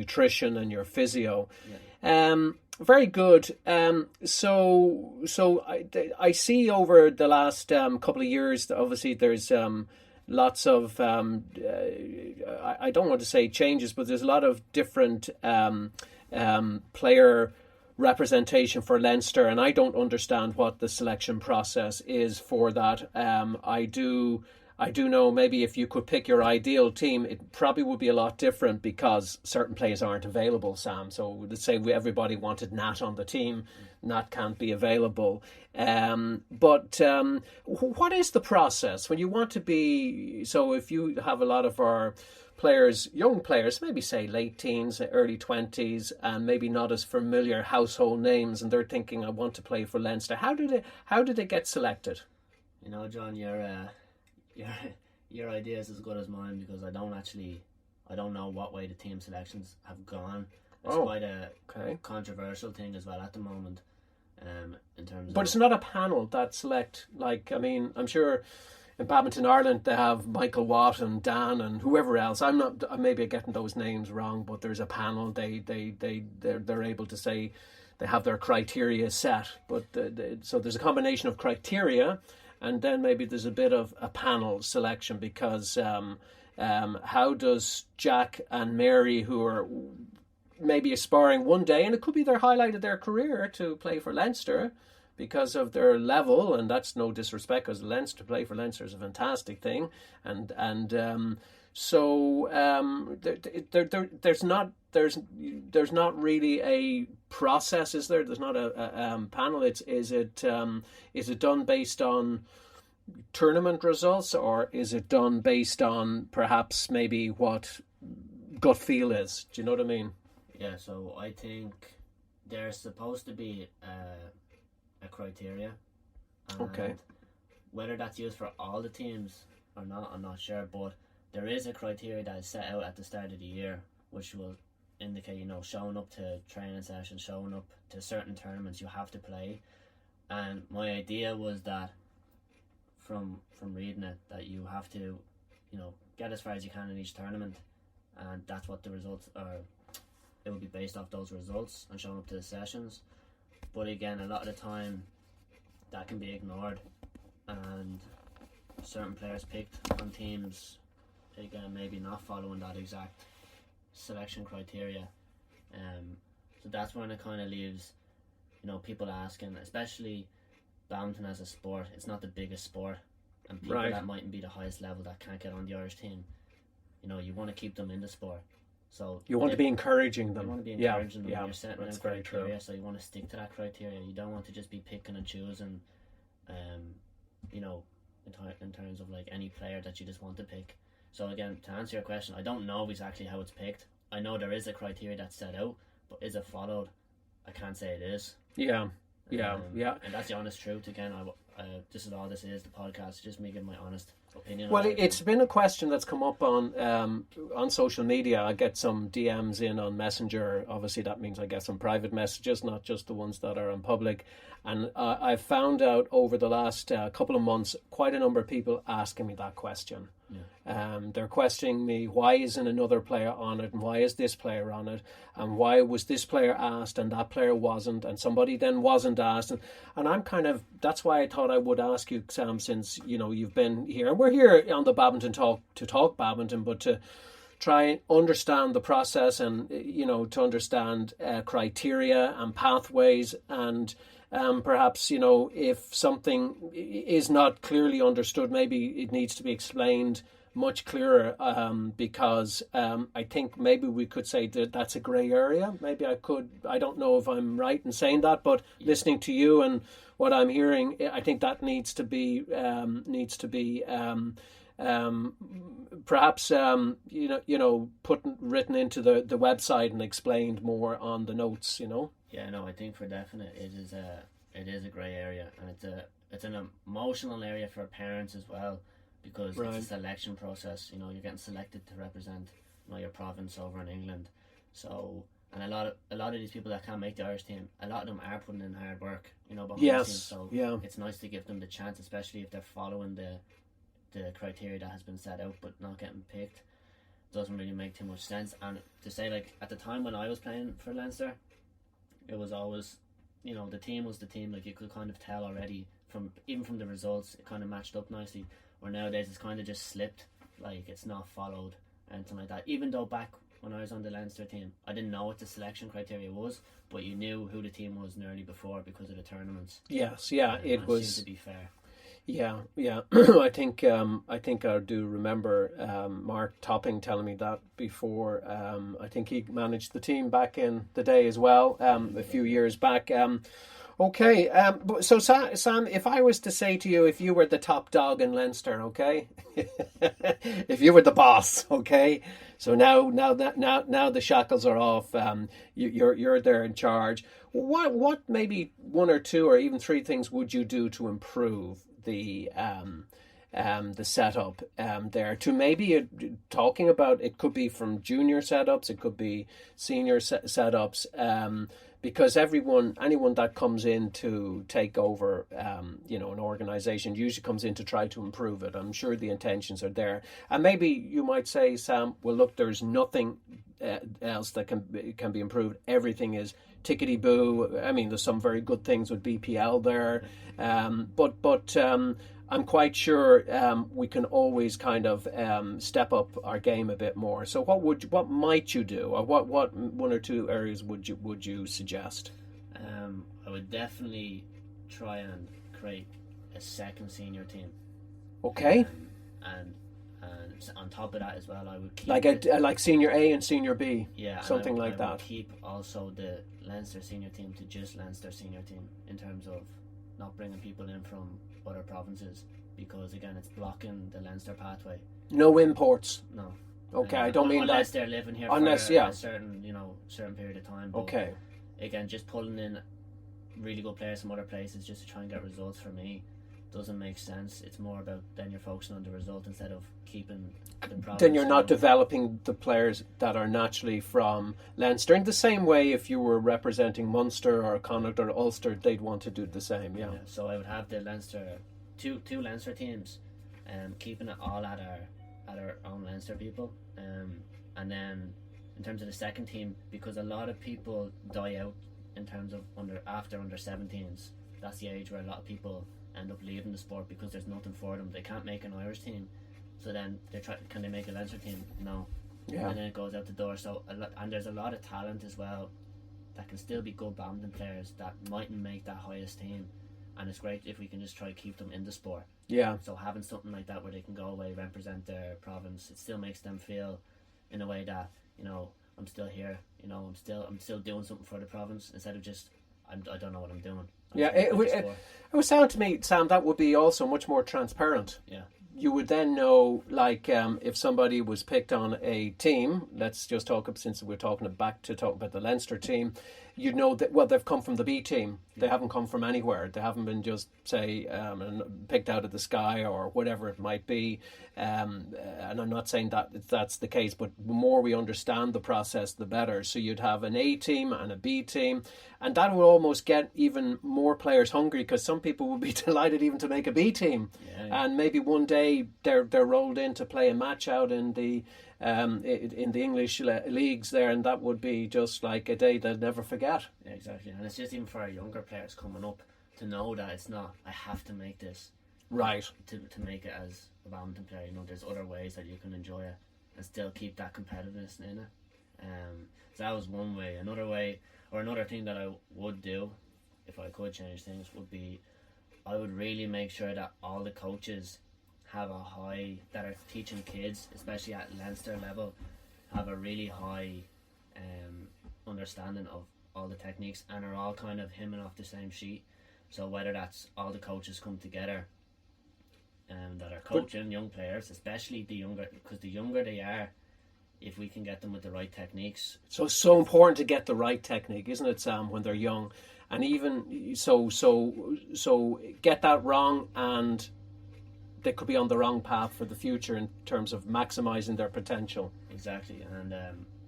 nutrition and your physio. Very good. So I see over the last couple of years that obviously there's lots of I don't want to say changes, but there's a lot of different player representation for Leinster, and I don't understand what the selection process is for that. I do know maybe if you could pick your ideal team, it probably would be a lot different because certain players aren't available, Sam. So let's say everybody wanted Nat on the team. Nat can't be available. But what is the process when you want to be... So if you have a lot of our players, young players, maybe say late teens, early 20s, and maybe not as familiar household names, and they're thinking, I want to play for Leinster. How do they get selected? You know, John, your idea is as good as mine, because I don't know what way the team selections have gone. It's quite a controversial thing as well at the moment, in terms. But it's not a panel that select. Like, I mean, I'm sure in Badminton Ireland they have Michael Watt and Dan and whoever else. I'm maybe getting those names wrong, but there's a panel. They're able to say they have their criteria set. But so there's a combination of criteria. And then maybe there's a bit of a panel selection, because how does Jack and Mary, who are maybe aspiring one day, and it could be their highlight of their career to play for Leinster because of their level, and that's no disrespect, because Leinster, to play for Leinster is a fantastic thing, so there's not really a process, is there? There's not a panel. Is it done based on tournament results, or is it done based on perhaps maybe what gut feel is? Do you know what I mean? Yeah. So I think there's supposed to be a criteria. Okay. Whether that's used for all the teams or not, I'm not sure, but there is a criteria that is set out at the start of the year, which will indicate, showing up to training sessions, showing up to certain tournaments you have to play. And my idea was that from reading it, that you have to, get as far as you can in each tournament, and that's what the results are. It will be based off those results and showing up to the sessions. But again, a lot of the time that can be ignored, and certain players picked on teams, again, maybe not following that exact selection criteria. So that's when it kind of leaves, people asking, especially badminton as a sport. It's not the biggest sport, and people that mightn't be the highest level that can't get on the Irish team, you want to keep them in the sport. So you want to be encouraging them. You want to be encouraging them. Yeah, you're setting in criteria, so you want to stick to that criteria. You don't want to just be picking and choosing, in terms of like any player that you just want to pick. So again, to answer your question, I don't know exactly how it's picked. I know there is a criteria that's set out, but is it followed? I can't say it is. Yeah. And that's the honest truth. Again, this is all this is, the podcast, just me giving my honest opinion. Well, it's been a question that's come up on social media. I get some DMs in on Messenger. Obviously, that means I get some private messages, not just the ones that are in public. And I've found out over the last couple of months, quite a number of people asking me that question. Yeah. They're questioning me, why isn't another player on it, and why is this player on it, and why was this player asked and that player wasn't, and somebody then wasn't asked, and I'm kind of, that's why I thought I would ask you, Sam, since you've been here, and we're here on the Badminton Talk to talk badminton, but to try and understand the process, and to understand criteria and pathways, and perhaps if something is not clearly understood, maybe it needs to be explained much clearer, because I think maybe we could say that that's a grey area. Maybe I don't know if I'm right in saying that, but listening to you and what I'm hearing, I think that needs to be perhaps written into the website and explained more on the notes. Yeah, no, I think for definite it is a grey area, and it's an emotional area for parents as well, because it's a selection process. You're getting selected to represent your province over in England. So, and a lot of these people that can't make the Irish team, a lot of them are putting in hard work, behind the scenes. So it's nice to give them the chance, especially if they're following the criteria that has been set out but not getting picked. doesn't really make too much sense. And to say, like, at the time when I was playing for Leinster, it was always, the team was the team. Like, you could kind of tell already from the results, it kind of matched up nicely. Where nowadays it's kind of just slipped, like it's not followed, anything like that. Even though back when I was on the Leinster team, I didn't know what the selection criteria was, but you knew who the team was nearly before because of the tournaments. Yes, yeah, it was. Seemed to be fair. Yeah. I think I do remember Mark Topping telling me that before. I think he managed the team back in the day as well, a few years back. Okay, so Sam, if I was to say to you, if you were the top dog in Leinster, okay, if you were the boss, okay, so now the shackles are off, you're there in charge. What maybe one or two or even three things would you do to improve the setup there? To maybe talking about, it could be from junior setups, it could be senior setups. Because anyone that comes in to take over, an organisation usually comes in to try to improve it. I'm sure the intentions are there, and maybe you might say, Sam, well, look, there's nothing else that can be improved. Everything is tickety boo. I mean, there's some very good things with BPL there, but I'm quite sure we can always kind of step up our game a bit more. So what might you do, or what one or two areas would you suggest? I would definitely try and create a second senior team. Okay. And on top of that as well, I would keep like senior A and senior B. Yeah, something I like that. would keep also the Leinster senior team to just Leinster senior team in terms of not bringing people in from other provinces, because again it's blocking the Leinster pathway. No imports. No. Okay, I don't mean unless that. They're living here unless, for a certain period of time. But okay. Again, just pulling in really good players from other places just to try and get results for me doesn't make sense. It's more about then you're focusing on the result instead of keeping the province. Then you're not developing the players that are naturally from Leinster. In the same way, if you were representing Munster or Connacht or Ulster, they'd want to do the same. Yeah. So I would have the Leinster two Leinster teams, keeping it all at our own Leinster people, and then in terms of the second team, because a lot of people die out in terms of under 17s. That's the age where a lot of people end up leaving the sport because there's nothing for them. They can't make an Irish team, so then can they make a Leinster team? No. Yeah. And then it goes out the door. So and there's a lot of talent as well that can still be good badminton players that mightn't make that highest team, and it's great if we can just try to keep them in the sport. Yeah. So having something like that where they can go away, represent their province, it still makes them feel in a way that I'm still here. I'm still doing something for the province instead of just I don't know what I'm doing. It would sound to me, Sam, that would be also much more transparent. Yeah. You would then know, like, if somebody was picked on a team, let's just talk, since we're talking about the Leinster team, you'd know that, well, they've come from the B team. They haven't come from anywhere. They haven't been just, say, picked out of the sky or whatever it might be. And I'm not saying that that's the case, but the more we understand the process, the better. So you'd have an A team and a B team, and that will almost get even more players hungry, because some people would be delighted even to make a B team. Yeah. And maybe one day they're rolled in to play a match out in the English leagues there, and that would be just like a day they'll never forget. Yeah, exactly. And it's just even for our younger players coming up to know that it's not I have to make this right to make it as a badminton player. There's other ways that you can enjoy it and still keep that competitiveness in it. So that was one way. Another way, or another thing that I would do if I could change things, would be I would really make sure that all the coaches have that are teaching kids, especially at Leinster level, have a really high understanding of all the techniques and are all kind of hemming off the same sheet. So whether that's all the coaches come together that are coaching young players, especially the younger, because the younger they are, if we can get them with the right techniques. So it's so important to get the right technique, isn't it, Sam, when they're young? And even so get that wrong and they could be on the wrong path for the future in terms of maximising their potential. Exactly, and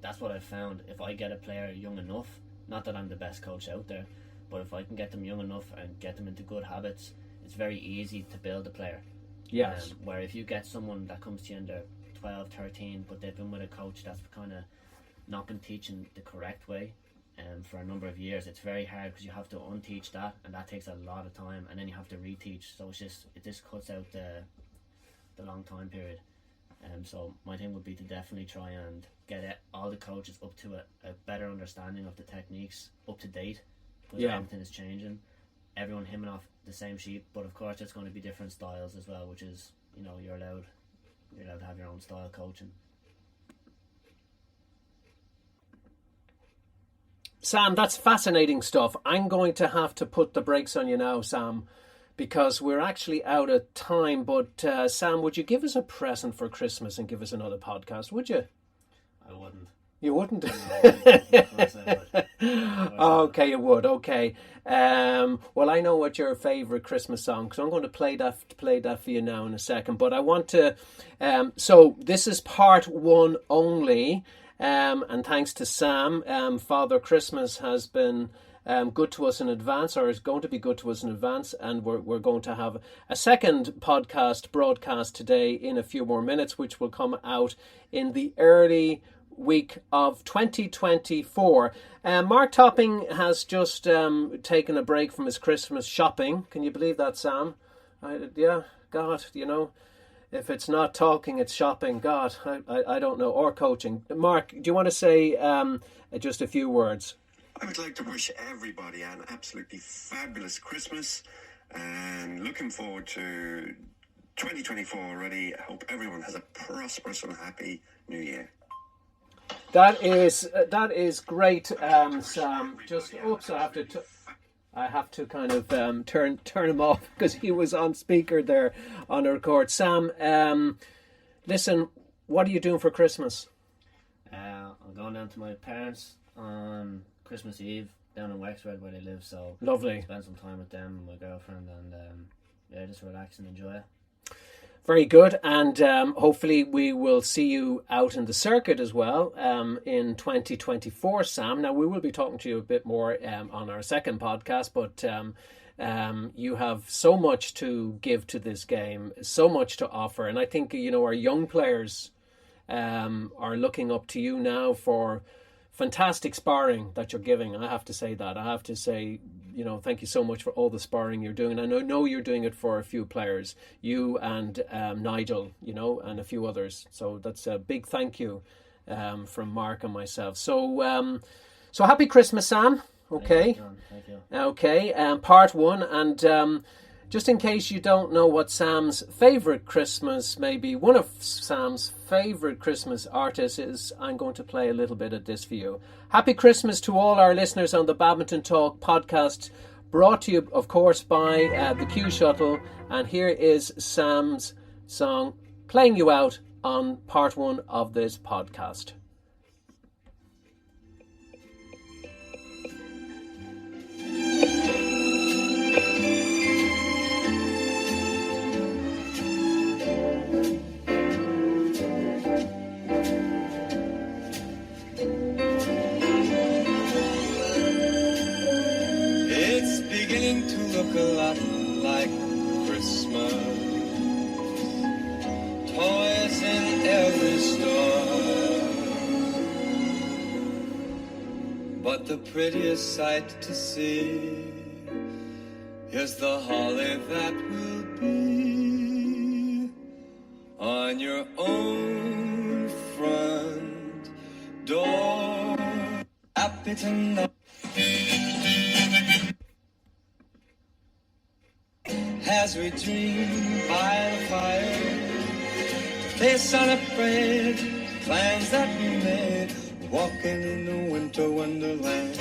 that's what I've found. If I get a player young enough, not that I'm the best coach out there, but if I can get them young enough and get them into good habits, it's very easy to build a player. Yes. Where if you get someone that comes to you in their 12, 13, but they've been with a coach that's kind of not been teaching the correct way for a number of years. It's very hard because you have to unteach that, and that takes a lot of time, and then you have to reteach. So it just cuts out the long time period. So my thing would be to definitely try and get all the coaches up to a better understanding of the techniques, up to date, because everything is changing. Everyone hemming off the same sheet, but of course there's going to be different styles as well, which is, you're allowed to have your own style coaching. Sam, that's fascinating stuff. I'm going to have to put the brakes on you now, Sam, because we're actually out of time. But Sam, would you give us a present for Christmas and give us another podcast, would you? I wouldn't. You wouldn't? No, of course I would. Okay, you would. Okay. Well, I know what your favourite Christmas song, because I'm going to play that for you now in a second. But I want to... so this is part one only. And thanks to Sam, Father Christmas has been good to us in advance, or is going to be good to us in advance, and we're going to have a second broadcast today in a few more minutes, which will come out in the early week of 2024. Mark Topping has just taken a break from his Christmas shopping. Can you believe that, Sam? Yeah, God, if it's not talking, it's shopping. God, I don't know. Or coaching. Mark, do you want to say just a few words? I would like to wish everybody an absolutely fabulous Christmas, and looking forward to 2024 already. I hope everyone has a prosperous and happy New Year. That is great, Sam. Just oops, I have to kind of turn him off because he was on speaker there on a record. Sam, listen, what are you doing for Christmas? I'm going down to my parents on Christmas Eve down in Wexford where they live. So lovely. Spend some time with them and my girlfriend, and just relax and enjoy it. Very good, and hopefully we will see you out in the circuit as well in 2024, Sam. Now, we will be talking to you a bit more on our second podcast, but you have so much to give to this game, so much to offer, and I think, our young players are looking up to you now for fantastic sparring that you're giving. I have to say that. I have to say, thank you so much for all the sparring you're doing. And I know you're doing it for a few players, you and Nigel, and a few others. So that's a big thank you from Mark and myself. So happy Christmas, Sam. Okay. Thank you. Okay. Part one. And just in case you don't know what Sam's favourite Christmas, maybe one of Sam's favourite Christmas artists is, I'm going to play a little bit of this for you. Happy Christmas to all our listeners on the Badminton Talk podcast, brought to you, of course, by the Q Shuttle. And here is Sam's song, playing you out on part one of this podcast. Look a lot like Christmas, toys in every store, but the prettiest sight to see is the holly that will be on your own front door. Happy to know. As we dream by the fire, face unafraid, plans that we made, walking in the winter wonderland.